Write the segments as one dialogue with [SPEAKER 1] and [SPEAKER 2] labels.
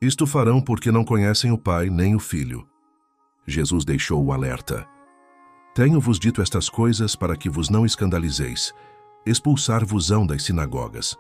[SPEAKER 1] Isto farão porque não conhecem o Pai nem o Filho. Jesus deixou o alerta. Tenho-vos dito estas coisas para que vos não escandalizeis. Expulsar-vos-ão das sinagogas.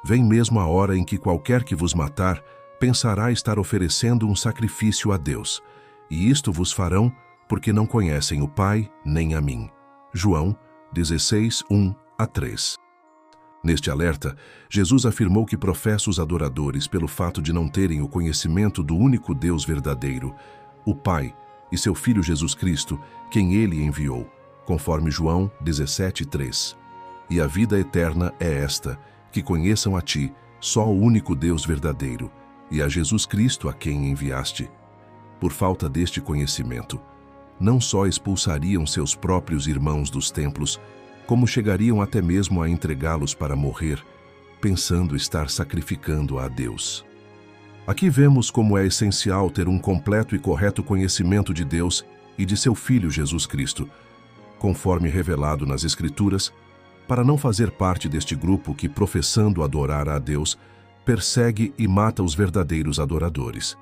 [SPEAKER 1] Vem mesmo a hora em que qualquer que vos matar pensará estar oferecendo um sacrifício a Deus. E isto vos farão porque não conhecem o Pai nem a mim. João 16, 1-3. Neste alerta, Jesus afirmou que professa os adoradores pelo fato de não terem o conhecimento do único Deus verdadeiro, o Pai, e seu Filho Jesus Cristo, quem ele enviou, conforme João 17:3. E a vida eterna é esta, que conheçam a ti, só o único Deus verdadeiro, e a Jesus Cristo a quem enviaste. Por falta deste conhecimento, não só expulsariam seus próprios irmãos dos templos, como chegariam até mesmo a entregá-los para morrer, pensando estar sacrificando a Deus. Aqui vemos como é essencial ter um completo e correto conhecimento de Deus e de seu Filho Jesus Cristo, conforme revelado nas Escrituras, para não fazer parte deste grupo que, professando adorar a Deus, persegue e mata os verdadeiros adoradores,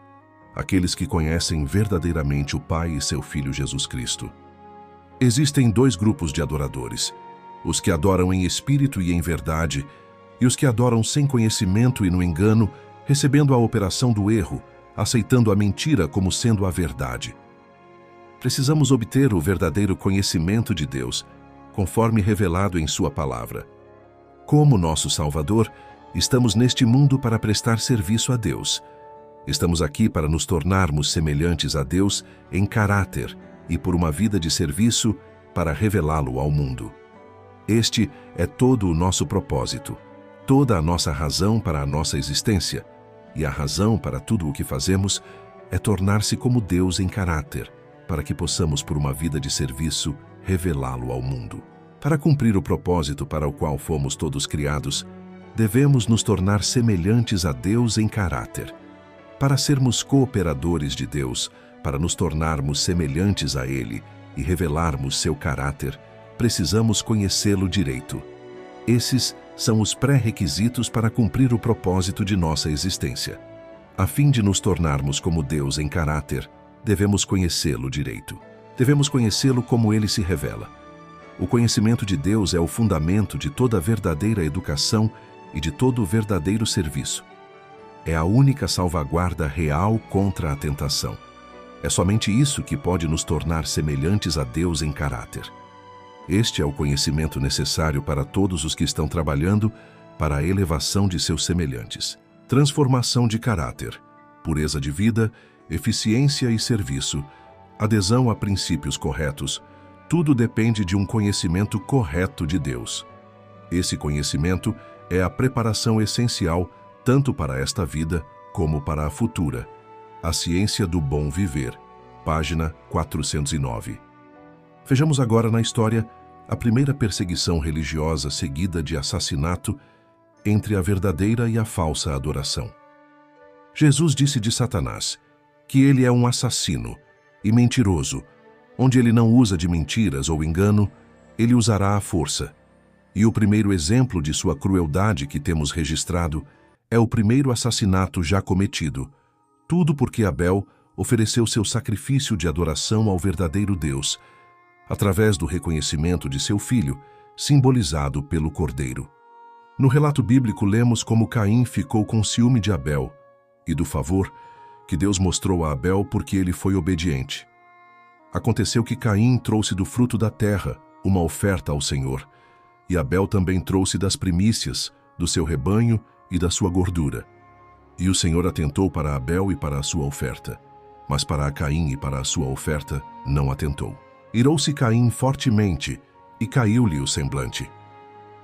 [SPEAKER 1] aqueles que conhecem verdadeiramente o Pai e seu Filho Jesus Cristo. Existem dois grupos de adoradores: os que adoram em espírito e em verdade, e os que adoram sem conhecimento e no engano, recebendo a operação do erro, aceitando a mentira como sendo a verdade. Precisamos obter o verdadeiro conhecimento de Deus, conforme revelado em sua palavra. Como nosso Salvador, estamos neste mundo para prestar serviço a Deus. Estamos aqui para nos tornarmos semelhantes a Deus em caráter e por uma vida de serviço para revelá-lo ao mundo. Este é todo o nosso propósito, toda a nossa razão para a nossa existência, e a razão para tudo o que fazemos é tornar-se como Deus em caráter, para que possamos, por uma vida de serviço, revelá-lo ao mundo. Para cumprir o propósito para o qual fomos todos criados, devemos nos tornar semelhantes a Deus em caráter. Para sermos cooperadores de Deus, para nos tornarmos semelhantes a Ele e revelarmos seu caráter, precisamos conhecê-lo direito. Esses são os pré-requisitos para cumprir o propósito de nossa existência. A fim de nos tornarmos como Deus em caráter, devemos conhecê-lo direito. Devemos conhecê-lo como ele se revela. O conhecimento de Deus é o fundamento de toda verdadeira educação e de todo verdadeiro serviço. É a única salvaguarda real contra a tentação. É somente isso que pode nos tornar semelhantes a Deus em caráter. Este é o conhecimento necessário para todos os que estão trabalhando para a elevação de seus semelhantes. Transformação de caráter, pureza de vida, eficiência e serviço, adesão a princípios corretos, tudo depende de um conhecimento correto de Deus. Esse conhecimento é a preparação essencial tanto para esta vida como para a futura. A ciência do bom viver, página 409. Vejamos agora na história a primeira perseguição religiosa seguida de assassinato entre a verdadeira e a falsa adoração. Jesus disse de Satanás que ele é um assassino e mentiroso. Onde ele não usa de mentiras ou engano, ele usará a força. E o primeiro exemplo de sua crueldade que temos registrado é o primeiro assassinato já cometido. Tudo porque Abel ofereceu seu sacrifício de adoração ao verdadeiro Deus, através do reconhecimento de seu filho, simbolizado pelo cordeiro. No relato bíblico lemos como Caim ficou com ciúme de Abel e do favor que Deus mostrou a Abel porque ele foi obediente. Aconteceu que Caim trouxe do fruto da terra uma oferta ao Senhor, e Abel também trouxe das primícias, do seu rebanho e da sua gordura. E o Senhor atentou para Abel e para a sua oferta, mas para Caim e para a sua oferta não atentou. Irou-se Caim fortemente e caiu-lhe o semblante.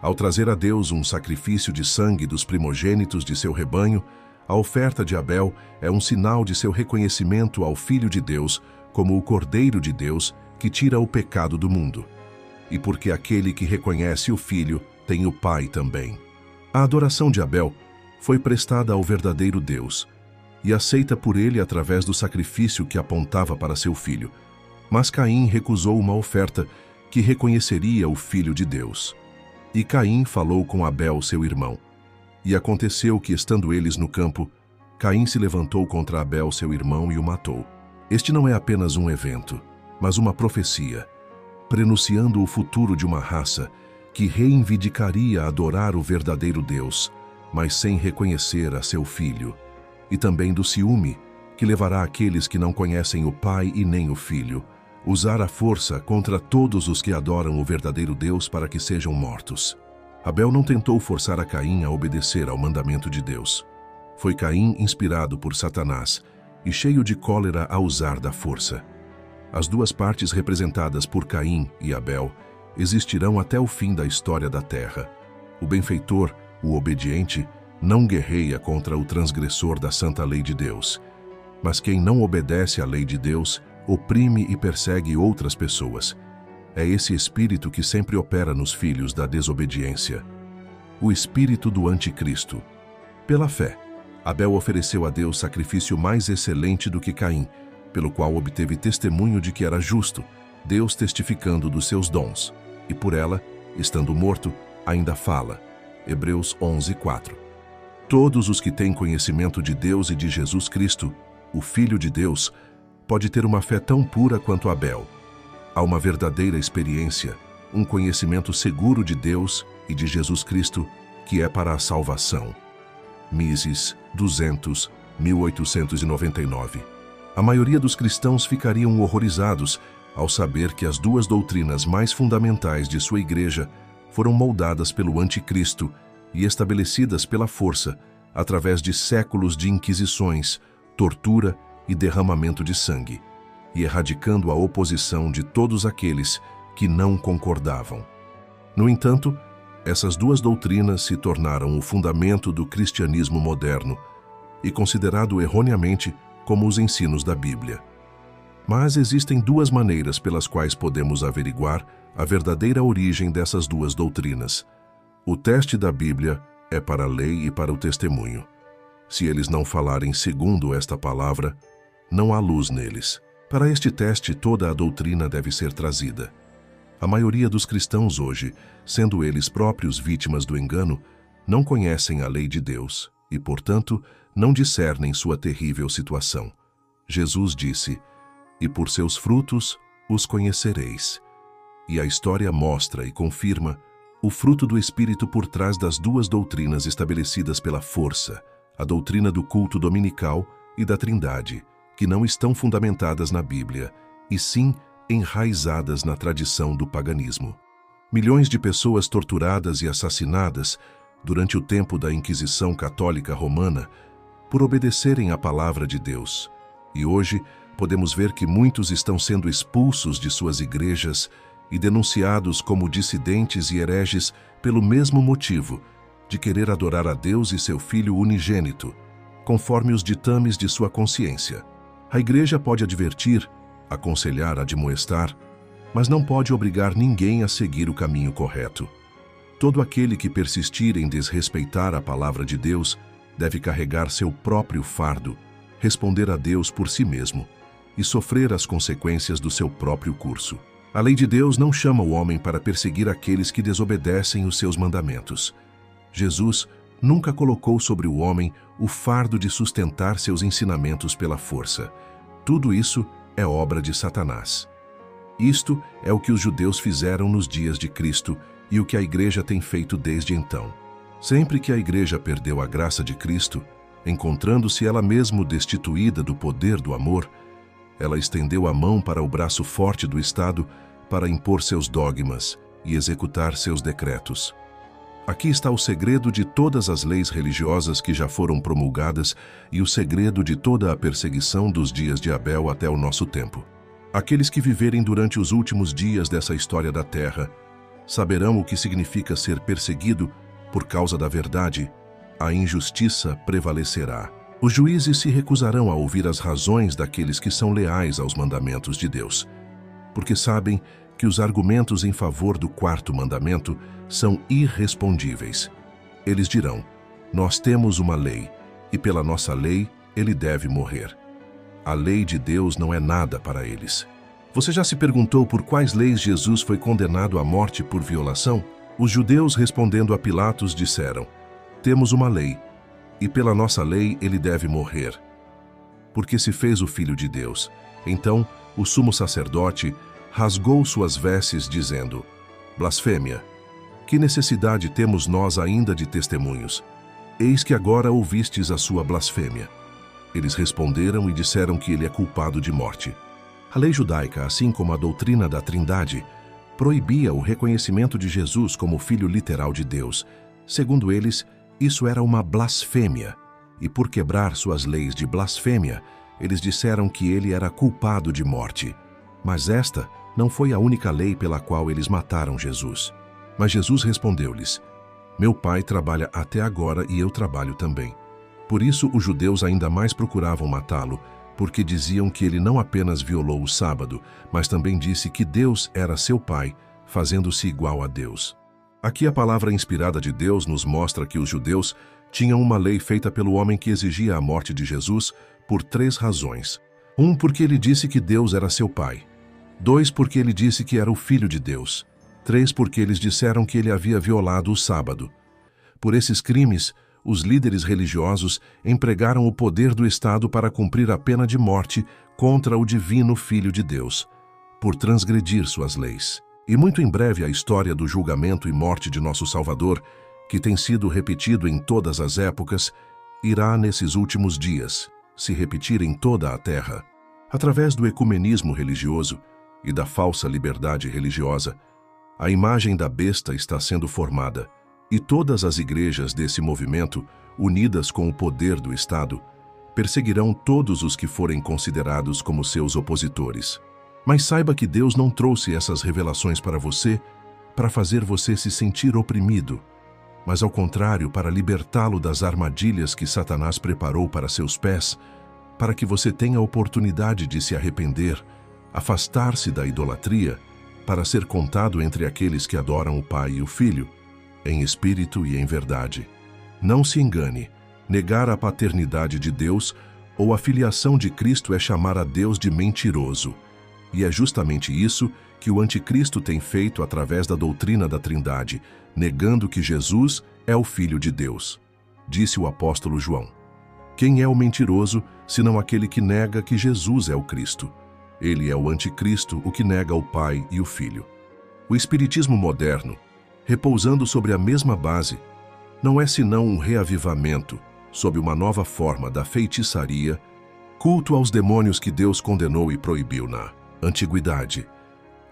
[SPEAKER 1] Ao trazer a Deus um sacrifício de sangue dos primogênitos de seu rebanho, a oferta de Abel é um sinal de seu reconhecimento ao Filho de Deus como o Cordeiro de Deus que tira o pecado do mundo. E porque aquele que reconhece o Filho tem o Pai também. A adoração de Abel foi prestada ao verdadeiro Deus e aceita por ele através do sacrifício que apontava para seu filho. Mas Caim recusou uma oferta que reconheceria o Filho de Deus. E Caim falou com Abel, seu irmão. E aconteceu que, estando eles no campo, Caim se levantou contra Abel, seu irmão, e o matou. Este não é apenas um evento, mas uma profecia, prenunciando o futuro de uma raça que reivindicaria adorar o verdadeiro Deus, mas sem reconhecer a seu filho, e também do ciúme, que levará aqueles que não conhecem o Pai e nem o Filho, usar a força contra todos os que adoram o verdadeiro Deus para que sejam mortos. Abel não tentou forçar a Caim a obedecer ao mandamento de Deus. Foi Caim inspirado por Satanás e cheio de cólera a usar da força. As duas partes representadas por Caim e Abel existirão até o fim da história da terra. O benfeitor, o obediente, não guerreia contra o transgressor da santa lei de Deus. Mas quem não obedece à lei de Deus oprime e persegue outras pessoas. É esse espírito que sempre opera nos filhos da desobediência. O espírito do anticristo. Pela fé, Abel ofereceu a Deus sacrifício mais excelente do que Caim, pelo qual obteve testemunho de que era justo, Deus testificando dos seus dons, e por ela, estando morto, ainda fala. Hebreus 11:4. Todos os que têm conhecimento de Deus e de Jesus Cristo, o Filho de Deus, pode ter uma fé tão pura quanto Abel. Há uma verdadeira experiência, um conhecimento seguro de Deus e de Jesus Cristo, que é para a salvação. Mises 200, 1899. A maioria dos cristãos ficariam horrorizados ao saber que as duas doutrinas mais fundamentais de sua igreja foram moldadas pelo anticristo e estabelecidas pela força, através de séculos de inquisições, tortura e derramamento de sangue, e erradicando a oposição de todos aqueles que não concordavam. No entanto, essas duas doutrinas se tornaram o fundamento do cristianismo moderno e considerado erroneamente como os ensinos da Bíblia. Mas existem duas maneiras pelas quais podemos averiguar a verdadeira origem dessas duas doutrinas. O teste da Bíblia é para a lei e para o testemunho. Se eles não falarem segundo esta palavra, não há luz neles. Para este teste, toda a doutrina deve ser trazida. A maioria dos cristãos hoje, sendo eles próprios vítimas do engano, não conhecem a lei de Deus e, portanto, não discernem sua terrível situação. Jesus disse: "E por seus frutos os conhecereis." E a história mostra e confirma o fruto do Espírito por trás das duas doutrinas estabelecidas pela força, a doutrina do culto dominical e da Trindade, que não estão fundamentadas na Bíblia, e sim enraizadas na tradição do paganismo. Milhões de pessoas torturadas e assassinadas durante o tempo da Inquisição Católica Romana por obedecerem à palavra de Deus. E hoje podemos ver que muitos estão sendo expulsos de suas igrejas e denunciados como dissidentes e hereges pelo mesmo motivo de querer adorar a Deus e seu Filho unigênito, conforme os ditames de sua consciência. A igreja pode advertir, aconselhar, admoestar, mas não pode obrigar ninguém a seguir o caminho correto. Todo aquele que persistir em desrespeitar a palavra de Deus deve carregar seu próprio fardo, responder a Deus por si mesmo e sofrer as consequências do seu próprio curso. A lei de Deus não chama o homem para perseguir aqueles que desobedecem os seus mandamentos. Jesus nunca colocou sobre o homem o fardo de sustentar seus ensinamentos pela força. Tudo isso é obra de Satanás. Isto é o que os judeus fizeram nos dias de Cristo e o que a igreja tem feito desde então. Sempre que a igreja perdeu a graça de Cristo, encontrando-se ela mesma destituída do poder do amor, ela estendeu a mão para o braço forte do Estado para impor seus dogmas e executar seus decretos. Aqui está o segredo de todas as leis religiosas que já foram promulgadas e o segredo de toda a perseguição dos dias de Abel até o nosso tempo. Aqueles que viverem durante os últimos dias dessa história da terra saberão o que significa ser perseguido por causa da verdade. A injustiça prevalecerá. Os juízes se recusarão a ouvir as razões daqueles que são leais aos mandamentos de Deus, porque sabem que os argumentos em favor do quarto mandamento são irrespondíveis. Eles dirão: nós temos uma lei, e pela nossa lei ele deve morrer. A lei de Deus não é nada para eles. Você já se perguntou por quais leis Jesus foi condenado à morte por violação? Os judeus, respondendo a Pilatos, disseram: temos uma lei, e pela nossa lei ele deve morrer, porque se fez o Filho de Deus. Então o sumo sacerdote rasgou suas vestes, dizendo: blasfêmia! Que necessidade temos nós ainda de testemunhos? Eis que agora ouvistes a sua blasfêmia. Eles responderam e disseram que ele é culpado de morte. A lei judaica, assim como a doutrina da Trindade, proibia o reconhecimento de Jesus como filho literal de Deus. Segundo eles, isso era uma blasfêmia, e por quebrar suas leis de blasfêmia, eles disseram que ele era culpado de morte. Mas esta não foi a única lei pela qual eles mataram Jesus. Mas Jesus respondeu-lhes: meu Pai trabalha até agora e eu trabalho também. Por isso os judeus ainda mais procuravam matá-lo, porque diziam que ele não apenas violou o sábado, mas também disse que Deus era seu Pai, fazendo-se igual a Deus. Aqui a palavra inspirada de Deus nos mostra que os judeus tinham uma lei feita pelo homem que exigia a morte de Jesus por 3 razões. 1, porque ele disse que Deus era seu Pai. 2, porque ele disse que era o Filho de Deus. 3, porque eles disseram que ele havia violado o sábado. Por esses crimes, os líderes religiosos empregaram o poder do Estado para cumprir a pena de morte contra o divino Filho de Deus, por transgredir suas leis. E muito em breve a história do julgamento e morte de nosso Salvador, que tem sido repetido em todas as épocas, irá nesses últimos dias se repetir em toda a terra. Através do ecumenismo religioso e da falsa liberdade religiosa, a imagem da besta está sendo formada, e todas as igrejas desse movimento, unidas com o poder do Estado, perseguirão todos os que forem considerados como seus opositores. Mas saiba que Deus não trouxe essas revelações para você para fazer você se sentir oprimido, mas ao contrário, para libertá-lo das armadilhas que Satanás preparou para seus pés, para que você tenha a oportunidade de se arrepender, afastar-se da idolatria, para ser contado entre aqueles que adoram o Pai e o Filho, em espírito e em verdade. Não se engane, negar a paternidade de Deus ou a filiação de Cristo é chamar a Deus de mentiroso. E é justamente isso que o anticristo tem feito através da doutrina da Trindade, negando que Jesus é o Filho de Deus. Disse o apóstolo João: quem é o mentiroso, senão aquele que nega que Jesus é o Cristo? Ele é o anticristo, o que nega o Pai e o Filho. O espiritismo moderno, repousando sobre a mesma base, não é senão um reavivamento sob uma nova forma da feitiçaria, culto aos demônios que Deus condenou e proibiu na antiguidade.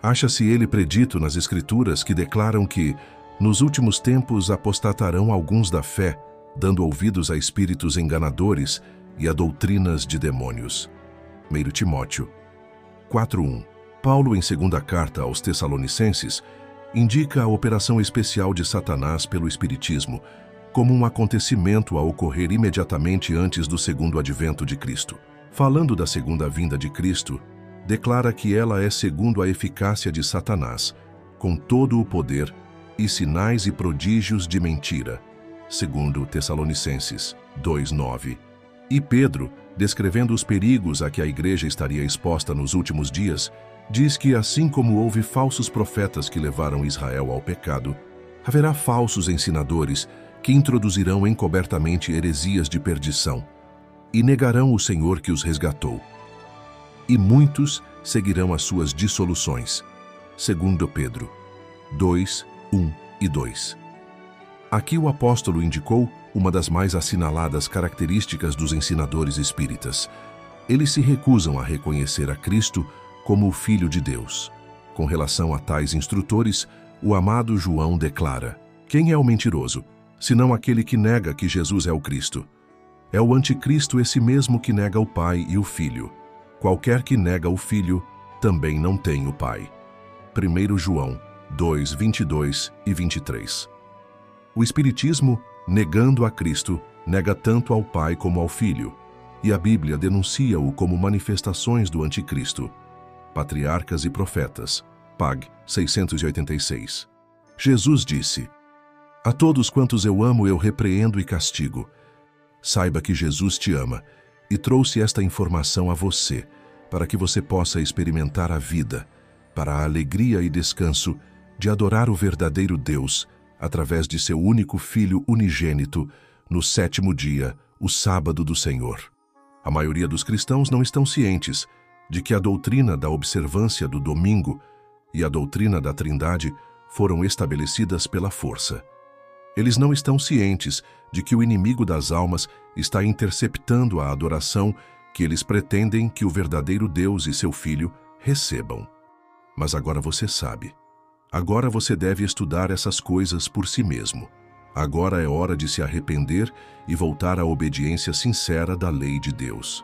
[SPEAKER 1] Acha-se ele predito nas Escrituras que declaram que, nos últimos tempos, apostatarão alguns da fé, dando ouvidos a espíritos enganadores e a doutrinas de demônios. 1 Timóteo 4:1. Paulo, em segunda carta aos Tessalonicenses, indica a operação especial de Satanás pelo Espiritismo como um acontecimento a ocorrer imediatamente antes do segundo advento de Cristo. Falando da segunda vinda de Cristo, declara que ela é segundo a eficácia de Satanás, com todo o poder e sinais e prodígios de mentira, segundo Tessalonicenses 2:9. E Pedro, descrevendo os perigos a que a igreja estaria exposta nos últimos dias, diz que assim como houve falsos profetas que levaram Israel ao pecado, haverá falsos ensinadores que introduzirão encobertamente heresias de perdição e negarão o Senhor que os resgatou. E muitos seguirão as suas dissoluções, segundo Pedro 2:1 e 2. Aqui o apóstolo indicou uma das mais assinaladas características dos ensinadores espíritas. Eles se recusam a reconhecer a Cristo como o Filho de Deus. Com relação a tais instrutores, o amado João declara: quem é o mentiroso, senão aquele que nega que Jesus é o Cristo? É o anticristo esse mesmo que nega o Pai e o Filho. Qualquer que nega o Filho, também não tem o Pai. 1 João 2:22 e 23. O Espiritismo, negando a Cristo, nega tanto ao Pai como ao Filho, e a Bíblia denuncia-o como manifestações do Anticristo. Patriarcas e Profetas, Pag 686. Jesus disse: a todos quantos eu amo eu repreendo e castigo. Saiba que Jesus te ama e trouxe esta informação a você, para que você possa experimentar a vida, para a alegria e descanso de adorar o verdadeiro Deus, através de seu único Filho unigênito, no sétimo dia, o sábado do Senhor. A maioria dos cristãos não estão cientes de que a doutrina da observância do domingo e a doutrina da Trindade foram estabelecidas pela força. Eles não estão cientes de que o inimigo das almas está interceptando a adoração que eles pretendem que o verdadeiro Deus e seu Filho recebam. Mas agora você sabe. Agora você deve estudar essas coisas por si mesmo. Agora é hora de se arrepender e voltar à obediência sincera da lei de Deus.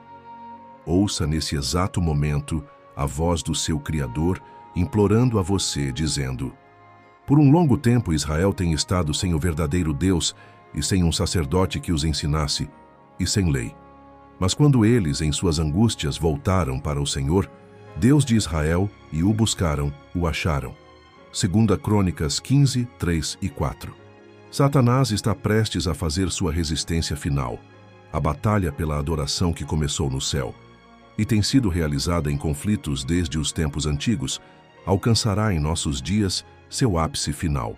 [SPEAKER 1] Ouça nesse exato momento a voz do seu Criador implorando a você, dizendo: por um longo tempo Israel tem estado sem o verdadeiro Deus e sem um sacerdote que os ensinasse, e sem lei. Mas quando eles, em suas angústias, voltaram para o Senhor, Deus de Israel, e o buscaram, o acharam. 2 Crônicas 15, 3 e 4. Satanás está prestes a fazer sua resistência final, a batalha pela adoração que começou no céu, e tem sido realizada em conflitos desde os tempos antigos, alcançará em nossos dias seu ápice final.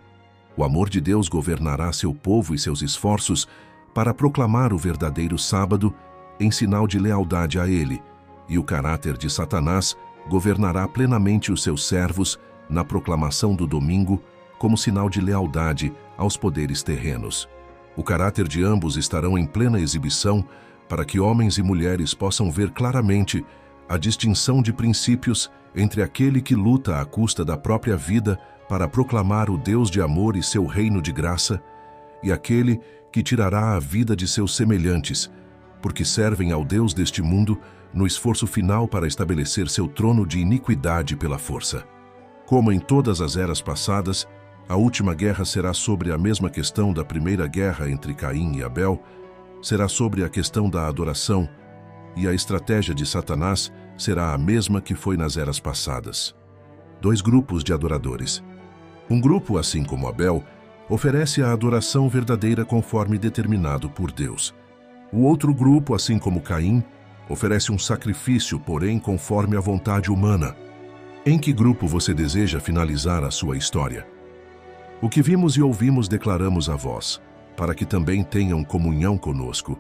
[SPEAKER 1] O amor de Deus governará seu povo e seus esforços para proclamar o verdadeiro sábado em sinal de lealdade a Ele, e o caráter de Satanás governará plenamente os seus servos na proclamação do domingo como sinal de lealdade aos poderes terrenos. O caráter de ambos estarão em plena exibição para que homens e mulheres possam ver claramente a distinção de princípios entre aquele que luta à custa da própria vida para proclamar o Deus de amor e seu reino de graça, e aquele que tirará a vida de seus semelhantes, porque servem ao Deus deste mundo no esforço final para estabelecer seu trono de iniquidade pela força. Como em todas as eras passadas, a última guerra será sobre a mesma questão da primeira guerra entre Caim e Abel, será sobre a questão da adoração, e a estratégia de Satanás será a mesma que foi nas eras passadas. 2 grupos de adoradores. Um grupo, assim como Abel, oferece a adoração verdadeira conforme determinado por Deus. O outro grupo, assim como Caim, oferece um sacrifício, porém conforme a vontade humana. Em que grupo você deseja finalizar a sua história? O que vimos e ouvimos declaramos a vós, para que também tenham comunhão conosco.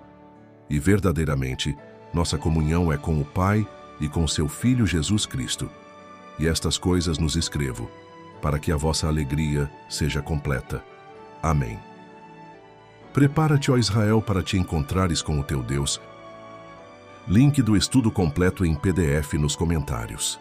[SPEAKER 1] E verdadeiramente, nossa comunhão é com o Pai e com seu Filho Jesus Cristo. E estas coisas nos escrevo, para que a vossa alegria seja completa. Amém. Prepara-te, ó Israel, para te encontrares com o teu Deus. Link do estudo completo em PDF nos comentários.